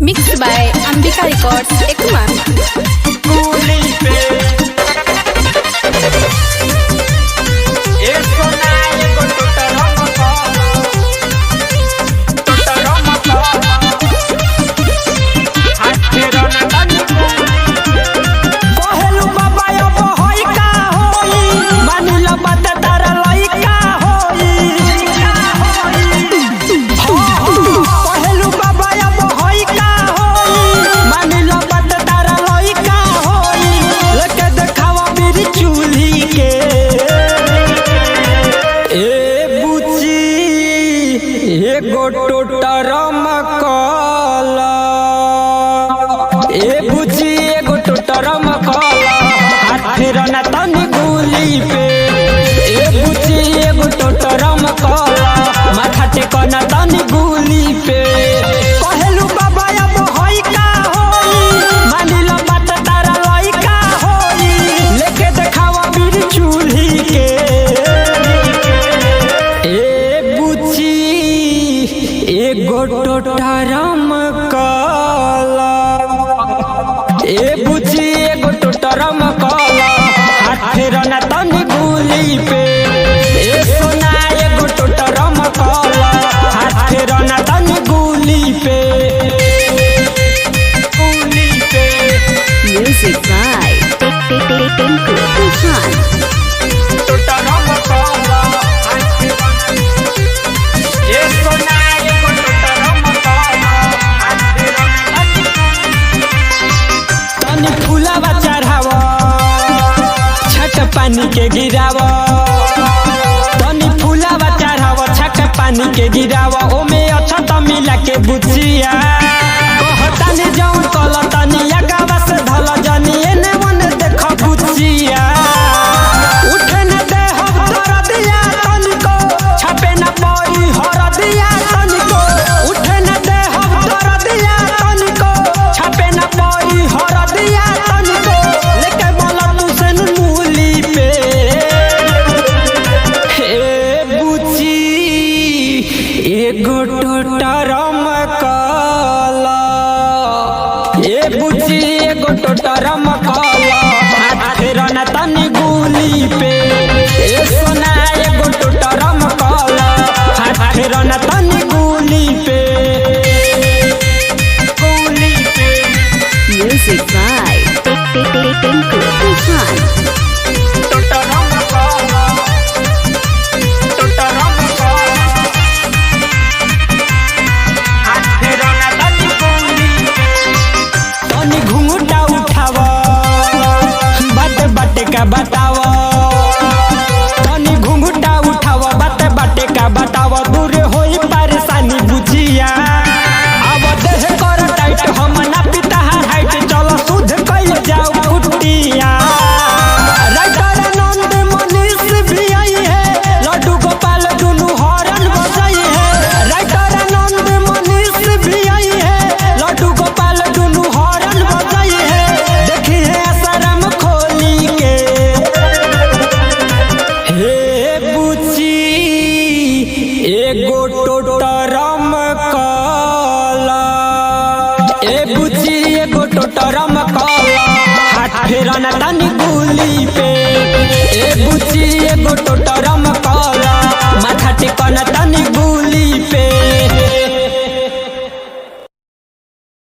Mixed by Ambika Records, Ekuman. Music by Tinku Tuhan. पानी के गिरावा तनी फूलावा चढ़ावा छक पानी के गिरावा ओमे अच्छा त मिला के बुचिया कहतानी जाऊं कल तनी अगावा से धल जनी एने मने देख बुचिया उठे न दे हम धर दिया तनी को छपे न पई हर दिया तनी को उठे न दे हम धर दिया तनी को छपे न पई हर दिया तनी को लेके बोला तू से मूली पे एगो टोटरम काला ए बुची एगो टोटरम काला तेरा न तनी गुली पे ए सोना एगो टोटरम काला तेरा न तनी गुली पे Music by Tinku Tuhan. बतावा तनी घुंघटा उठावा बाते बाटे का बतावा दूर होई परेशानी बुझिया अब देह कर टाइट हम ना पिता हाइट चलो सुध कइल जाओ कुटिया राइटर नंद मनीष भी आई है लड्डू गोपाल दुनु हरन बजाई है राइटर नंद मनीष भी आई है लड्डू गोपाल दुनु हरन बजाई है देखी है असरम खोली के एगो टोटरम काला ए बुची एगो टोटरम काला हाथ फेरन तनी गुली पे ए बुची एगो टोटरम